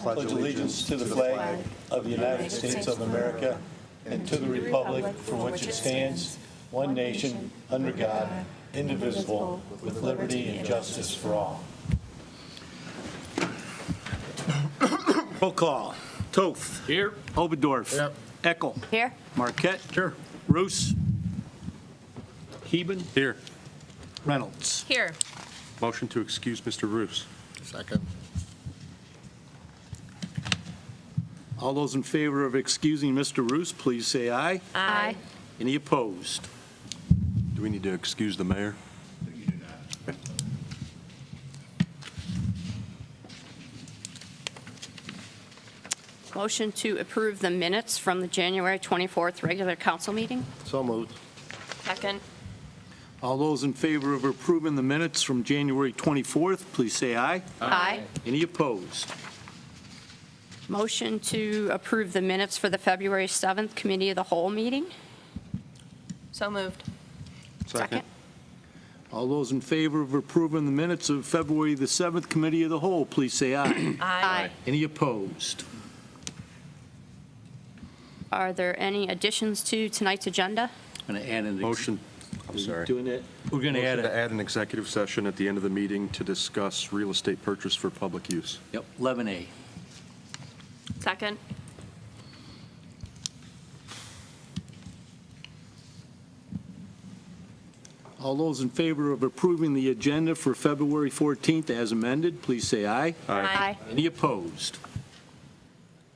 pledge allegiance to the flag of the United States of America and to the republic for which it stands, one nation, under God, indivisible, with liberty and justice for all. Roll call. Toth. Here. Oberdorf. Yep. Eckel. Here. Marquette. Here. Roos. Heben. Here. Reynolds. Here. Motion to excuse Mr. Roos. Second. All those in favor of excusing Mr. Roos, please say aye. Aye. Any opposed? Do we need to excuse the mayor? Motion to approve the minutes from the January 24th regular council meeting. So moved. Second. All those in favor of approving the minutes from January 24th, please say aye. Aye. Any opposed? Motion to approve the minutes for the February 7th Committee of the Whole meeting. So moved. Second. All those in favor of approving the minutes of February the 7th Committee of the Whole, please say aye. Aye. Any opposed? Are there any additions to tonight's agenda? Going to add an. Motion, I'm sorry. Doing it. We're going to Motion add to it. add an executive session at the end of the meeting to discuss real estate purchase for public use. Yep, 11A. Second. All those in favor of approving the agenda for February 14th as amended, please say aye. Aye. Any opposed?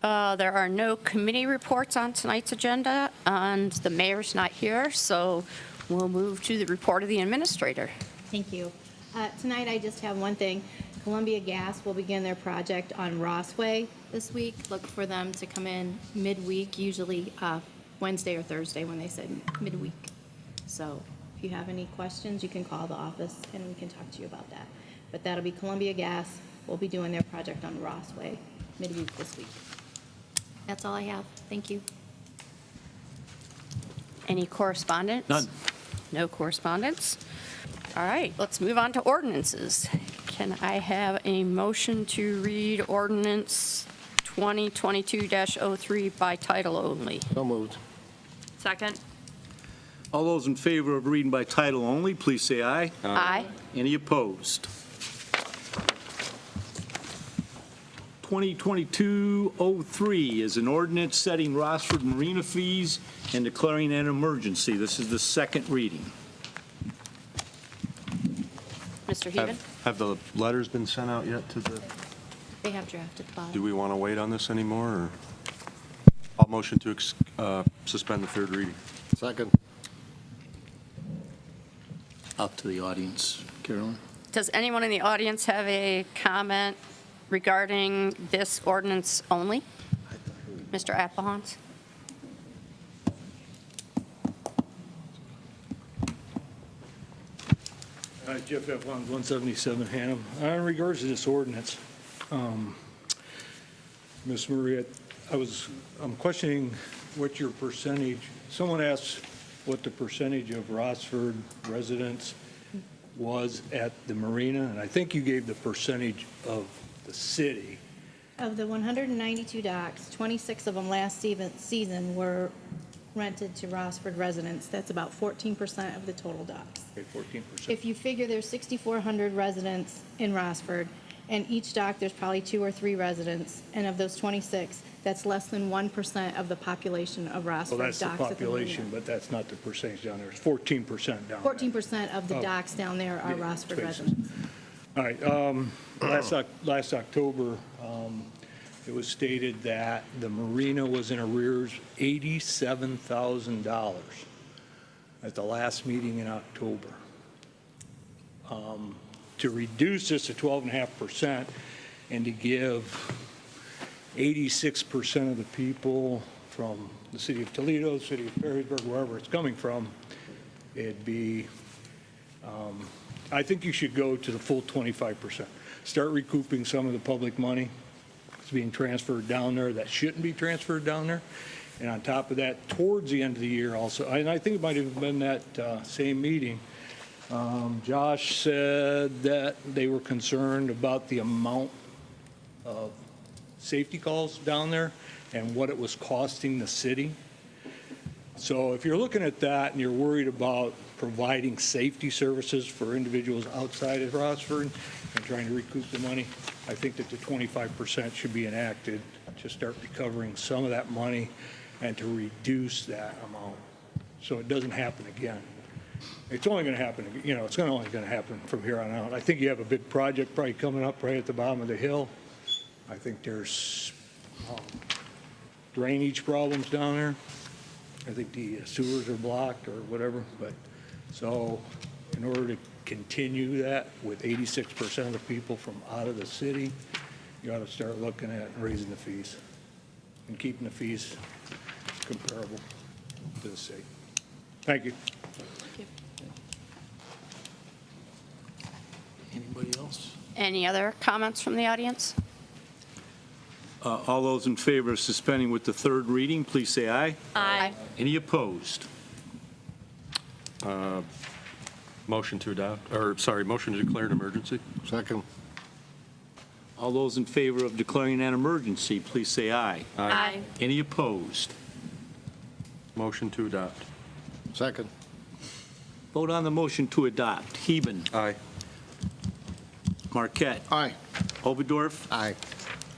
There are no committee reports on tonight's agenda, and the mayor's not here, so we'll move to the report of the administrator. Thank you. Tonight, I just have one thing. Columbia Gas will begin their project on Rossway this week. Look for them to come in midweek, usually Wednesday or Thursday when they said midweek. So if you have any questions, you can call the office and we can talk to you about that. But that'll be Columbia Gas. Will be doing their project on Rossway midweek this week. That's all I have. Thank you. Any correspondence? None. No correspondence. All right, let's move on to ordinances. Can I have a motion to read ordinance 2022-03 by title only? So moved. Second. All those in favor of reading by title only, please say aye. Aye. Any opposed? 2022-03 is an ordinance setting Rossford marina fees and declaring an emergency. This is the second reading. Mr. Heben? Have the letters been sent out yet to the, They have drafted the bottom. do we want to wait on this anymore, or? I'll motion to suspend the third reading. Second. Out to the audience. Carolyn? Does anyone in the audience have a comment regarding this ordinance only? Mr. Appelhans? Jeff F. 177 Hannum. In regards to this ordinance, Ms. Maria, I'm questioning what your percentage, someone asked what the percentage of Rossford residents was at the marina, and I think you gave the percentage of the city. Of the 192 docks, 26 of them last season were rented to Rossford residents. That's about 14% of the total docks. Okay, 14%. If you figure there's 6,400 residents in Rossford, and each dock there's probably 2 or 3 residents, and of those 26, that's less than 1% of the population of Well, Rossford that's docks the at the population, marina. but that's not the percentage down there. It's 14% down there. 14% of the Oh. docks down there are Yeah, Rossford spaces. residents. All right, last October, it was stated that the marina was in arrears $87,000 at the last meeting in October. To reduce this to 12.5% and to give 86% of the people from the city of Toledo, the city of Perrysburg, wherever it's coming from, it'd be, I think you should go to the full 25%. Start recouping some of the public money that's being transferred down there that shouldn't be transferred down there. And on top of that, towards the end of the year also, and I think it might have been that same meeting, Josh said that they were concerned about the amount of safety calls down there and what it was costing the city. So if you're looking at that and you're worried about providing safety services for individuals outside of Rossford and trying to recoup the money, I think that the 25% should be enacted to start recovering some of that money and to reduce that amount so it doesn't happen again. It's only going to happen, it's only going to happen from here on out. I think you have a big project probably coming up right at the bottom of the hill. I think there's drainage problems down there. I think the sewers are blocked or whatever, but, so in order to continue that with 86% of the people from out of the city, you ought to start looking at raising the fees and keeping the fees comparable to the state. Thank you. Anybody else? Any other comments from the audience? All those in favor of suspending with the third reading, please say aye. Aye. Any opposed? Motion to adopt, or, sorry, motion to declare an emergency? Second. All those in favor of declaring an emergency, please say aye. Aye. Any opposed? Motion to adopt. Second. Vote on the motion to adopt. Heben. Aye. Marquette. Aye. Oberdorf. Aye.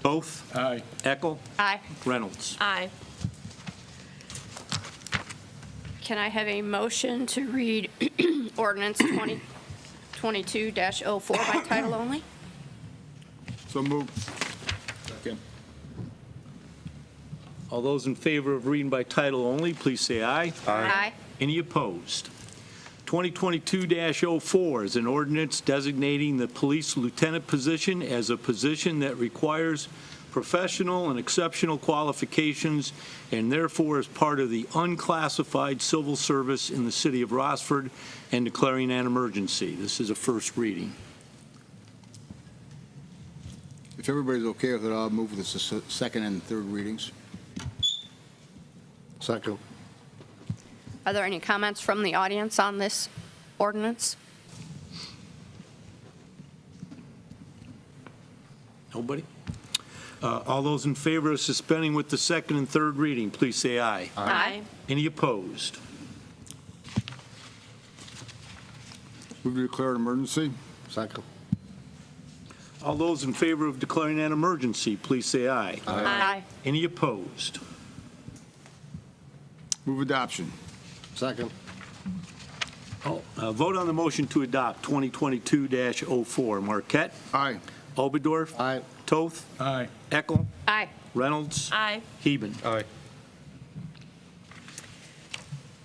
Toth. Aye. Eckel. Aye. Reynolds. Aye. Can I have a motion to read ordinance 2022-04 by title only? So moved. All those in favor of reading by title only, please say aye. Aye. Any opposed? 2022-04 is an ordinance designating the police lieutenant position as a position that requires professional and exceptional qualifications and therefore is part of the unclassified civil service in the city of Rossford and declaring an emergency. This is a first reading. If everybody's okay with it, I'll move this to second and third readings. Second. Are there any comments from the audience on this ordinance? Nobody? All those in favor of suspending with the second and third reading, please say aye. Aye. Any opposed? Move to declare an emergency. Second. All those in favor of declaring an emergency, please say aye. Aye. Any opposed? Move adoption. Second. Vote on the motion to adopt 2022-04. Marquette. Aye. Oberdorf. Aye. Toth. Aye. Eckel. Aye. Reynolds. Aye. Heben. Aye.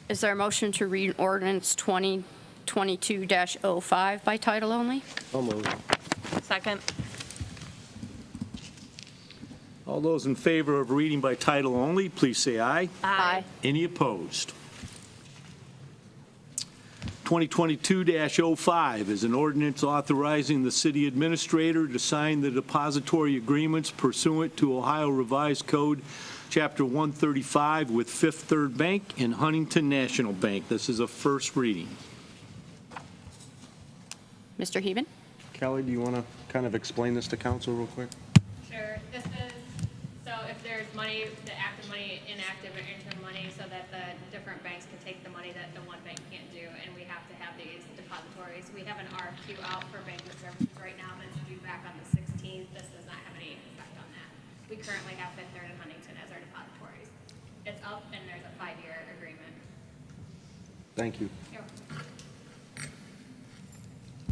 Is there a motion to read ordinance 2022-05 by title only? So moved. Second. All those in favor of reading by title only, please say aye. Aye. Any opposed? 2022-05 is an ordinance authorizing the city administrator to sign the depository agreements pursuant to Ohio Revised Code, Chapter 135, with Fifth Third Bank and Huntington National Bank. This is a first reading. Mr. Heben? Kelly, do you want to kind of explain this to council real quick? Sure, this is, so if there's money, the active money, inactive, or interim money, so that the different banks can take the money that the one bank can't do, and we have to have these depositories. We have an RFQ out for banking services right now that's due back on the 16th. This does not have any effect on that. We currently have Fifth Third and Huntington as our depositories. It's up, and there's a 5-year agreement. Thank you. Yep.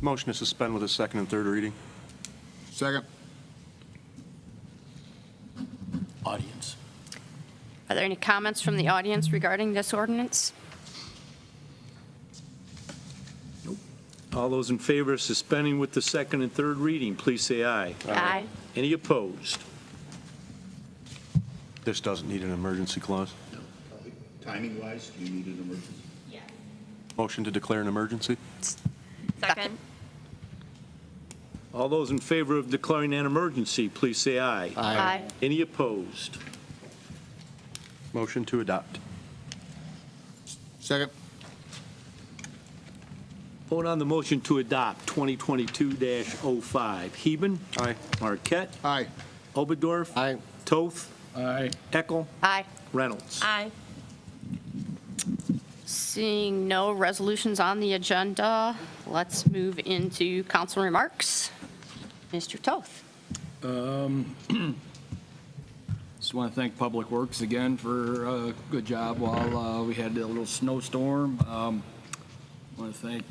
Motion to suspend with a second and third reading? Second. Audience. Are there any comments from the audience regarding this ordinance? All those in favor of suspending with the second and third reading, please say aye. Aye. Any opposed? This doesn't need an emergency clause. Timing-wise, do you need an emergency? Yes. Motion to declare an emergency? Second. All those in favor of declaring an emergency, please say aye. Aye. Any opposed? Motion to adopt. Second. Vote on the motion to adopt 2022-05. Heben. Aye. Marquette. Aye. Oberdorf. Aye. Toth. Aye. Eckel. Aye. Reynolds. Aye. Seeing no resolutions on the agenda, let's move into council remarks. Mr. Toth. Just want to thank Public Works again for a good job while we had a little snowstorm. Want to thank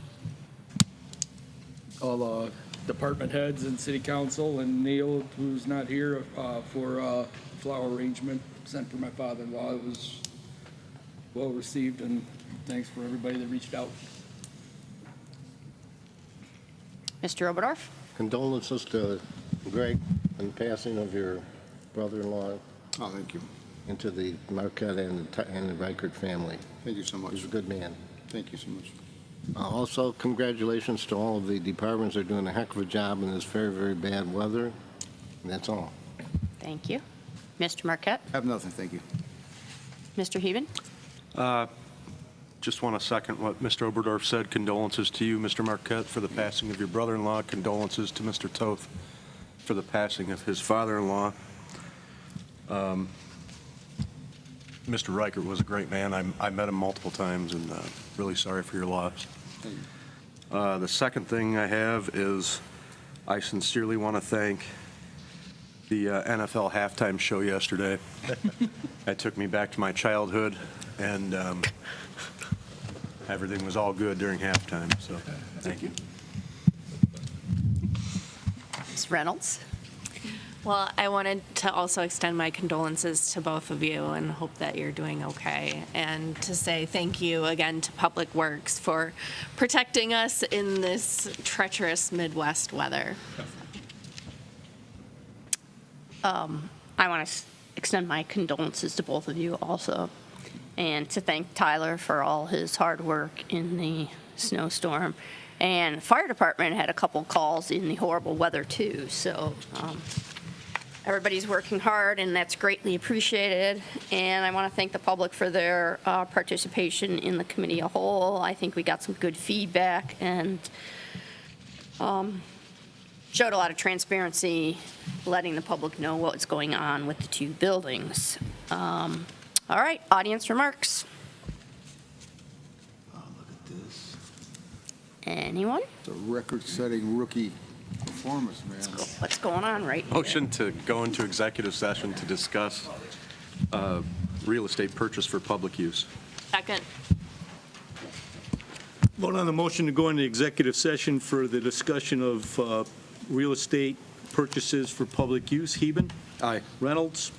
all the department heads and city council and Neil, who's not here, for flower arrangement sent for my father-in-law. It was well received, and thanks for everybody that reached out. Mr. Oberdorf. Condolences to Greg on the passing of your brother-in-law, Oh, thank you. and to the Marquette and the Reichert family. Thank you so much. He's a good man. Thank you so much. Also, congratulations to all of the departments. They're doing a heck of a job in this very, very bad weather. And that's all. Thank you. Mr. Marquette. I have nothing, thank you. Mr. Heben. Just want to second what Mr. Oberdorf said. Condolences to you, Mr. Marquette, for the passing of your brother-in-law. Condolences to Mr. Toth for the passing of his father-in-law. Mr. Reichert was a great man. I met him multiple times, and really sorry for your loss. The second thing I have is I sincerely want to thank the NFL halftime show yesterday. That took me back to my childhood, and everything was all good during halftime, so thank you. Ms. Reynolds. Well, I wanted to also extend my condolences to both of you and hope that you're doing okay. And to say thank you again to Public Works for protecting us in this treacherous Midwest weather. I want to extend my condolences to both of you also, and to thank Tyler for all his hard work in the snowstorm. And the fire department had a couple calls in the horrible weather too, so everybody's working hard, and that's greatly appreciated. And I want to thank the public for their participation in the committee as a whole. I think we got some good feedback and showed a lot of transparency, letting the public know what's going on with the two buildings. All right, audience remarks. Oh, look at this. Anyone? It's a record-setting rookie performance, man. What's going on right here? Motion to go into executive session to discuss real estate purchase for public use. Second. Vote on the motion to go into executive session for the discussion of real estate purchases for public use. Heben. Aye. Reynolds.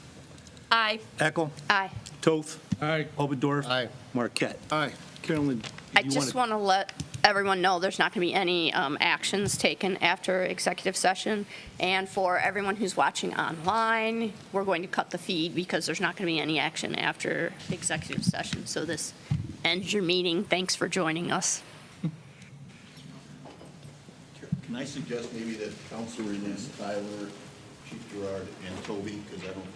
Aye. Eckel. Aye. Toth. Aye. Oberdorf. Aye. Marquette. Aye. Carolyn, I you just want to let everyone know there's not going to be any actions taken after executive session. And for everyone who's watching online, we're going to cut the feed because there's not going to be any action after executive session. So this ends your meeting. Thanks for joining us. Can I suggest maybe that council release Tyler, Chief Gerard, and Toby, because I don't think